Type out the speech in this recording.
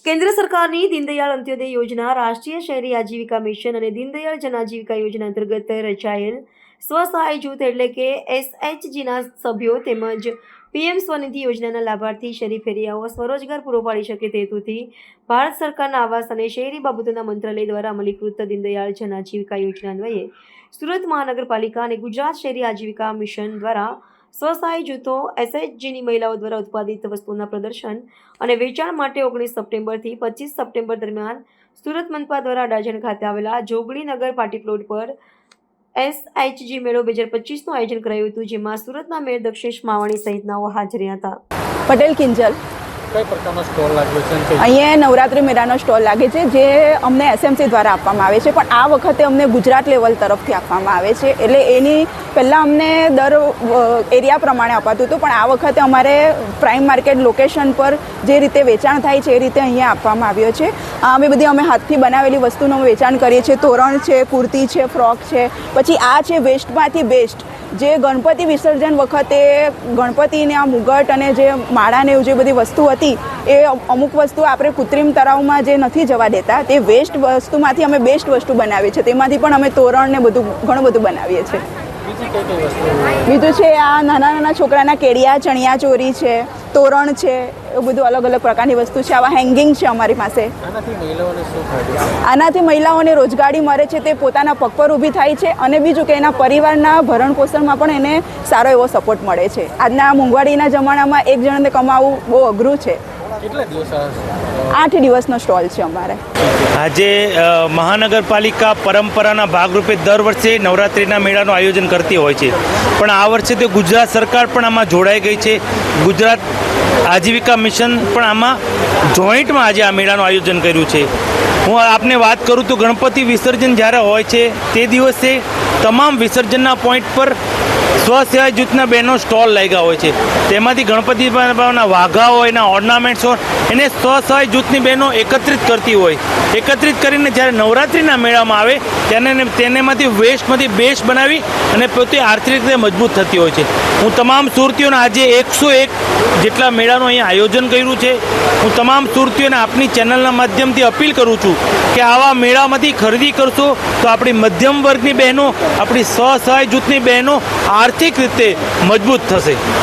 કેન્દ્ર સરકારની દીનદયાળ અંત્યોદય યોજના, રાષ્ટ્રીય શહેરી આજીવિકા મિશન અને દીનદયાળ જન આજીવિકા યોજના અંતર્ગત રચાયેલ સ્વસહાય જૂથ એટલે કે SHGના સભ્યો તેમજ PM સ્વનિધિ યોજનાના લાભાર્થી શહેરી ફેરિયાઓ સ્વરોજગાર પૂરો પાડી શકે તે હેતુથી ભારત સરકારના આવાસ અને શહેરી બાબતોના મંત્રાલય દ્વારા અમલીકૃત દીનદયાળ જન આજીવિકા યોજના અન્વયે સુરત મહાનગરપાલિકા અને ગુજરાત શહેરી આજીવિકા મિશન દ્વારા સ્વસહાય જૂથો SHGની મહિલાઓ દ્વારા ઉત્પાદિત વસ્તુઓના પ્રદર્શન અને વેચાણ માટે 19 સપ્ટેમ્બરથી 25 સપ્ટેમ્બર દરમિયાન સુરત મનપા દ્વારા અડાજણ ખાતે આવેલા જોગણી નગર પાર્ટી પ્લોટ પર SHG મેળો 2025નું આયોજન કરાયું હતું, જેમાં સુરતના મેયર દક્ષેશ માવાણી સહિતનાઓ હાજર હતા. પટેલ કિંજલ કઈ પ્રકારનો સ્ટોલ લાગ્યો છે? અહીંયા નવરાત્રી મેળાનો સ્ટોલ લાગે છે, જે અમને SMC દ્વારા આપવામાં આવે છે, પણ આ વખતે અમને ગુજરાત લેવલ તરફથી આપવામાં આવે છે. એટલે એની પહેલાં અમને દર એરિયા પ્રમાણે અપાતું હતું, પણ આ વખતે અમારે પ્રાઇમ માર્કેટ લોકેશન પર જે રીતે વેચાણ થાય છે એ રીતે અહીંયા આપવામાં આવ્યો છે. અમે હાથથી બનાવેલી વસ્તુનું વેચાણ કરીએ છીએ. તોરણ છે, કુર્તી છે, ફ્રોક છે, પછી આ છે વેસ્ટમાંથી બેસ્ટ, જે ગણપતિ વિસર્જન વખતે ગણપતિના મુગટ અને જે માળાને એવું જે બધી વસ્તુ હતી એ અમુક વસ્તુ આપણે કૃત્રિમ તળાવમાં જે નથી જવા દેતા, તે વેસ્ટ વસ્તુમાંથી અમે બેસ્ટ વસ્તુ બનાવીએ છીએ. તેમાંથી પણ અમે તોરણ ને ઘણું બધું બનાવીએ છીએ. બીજું છે આ નાના છોકરાના કેડિયા, ચણિયા ચોરી છે, તોરણ છે, એવું બધું અલગ અલગ પ્રકારની વસ્તુ છે. આવા હેંગિંગ છે અમારી પાસે. આનાથી મહિલાઓને રોજગારી મળે છે, તે પોતાના પગ પર ઊભી થાય છે, અને બીજું કે એના પરિવારના ભરણ પોષણમાં પણ એને સારો એવો સપોર્ટ મળે છે. આજના મોંઘવારીના જમાનામાં એક જણને કમાવવું બહુ અઘરું છે. 8 દિવસનો સ્ટોલ છે અમારે. આજે મહાનગરપાલિકા પરંપરાના ભાગરૂપે દર વર્ષે નવરાત્રિના મેળાનું આયોજન કરતી હોય છે, પણ આ વર્ષે તો ગુજરાત સરકાર પણ આમાં જોડાઈ ગઈ છે. ગુજરાત આજીવિકા મિશન પણ આમાં જોઈન્ટમાં આજે આ મેળાનું આયોજન કર્યું છે. હું આપને વાત કરું તો ગણપતિ વિસર્જન જ્યારે હોય છે તે દિવસે તમામ વિસર્જનના પોઈન્ટ પર સ્વસહાય જૂથના બહેનો સ્ટોલ લાગ્યા હોય છે. તેમાંથી ગણપતિ બાપાના વાઘા હોય, એના ઓર્નામેન્ટ્સ હોય, એને સ્વસહાય જૂથની બહેનો એકત્રિત કરતી હોય. એકત્રિત કરીને જ્યારે નવરાત્રિના મેળામાં આવે ત્યારે તેનેમાંથી વેસ્ટમાંથી બેસ્ટ બનાવી અને પોતે આર્થિક રીતે મજબૂત થતી હોય છે. હું તમામ સુરતીઓને આજે 101 જેટલા મેળાનું અહીંયા આયોજન કર્યું છે. હું તમામ સુરતીઓને આપની ચેનલના માધ્યમથી અપીલ કરું છું કે આવા મેળામાંથી ખરીદી કરશો તો આપણી મધ્યમ વર્ગની બહેનો, આપણી સ્વસહાય જૂથની બહેનો આર્થિક રીતે મજબૂત થશે.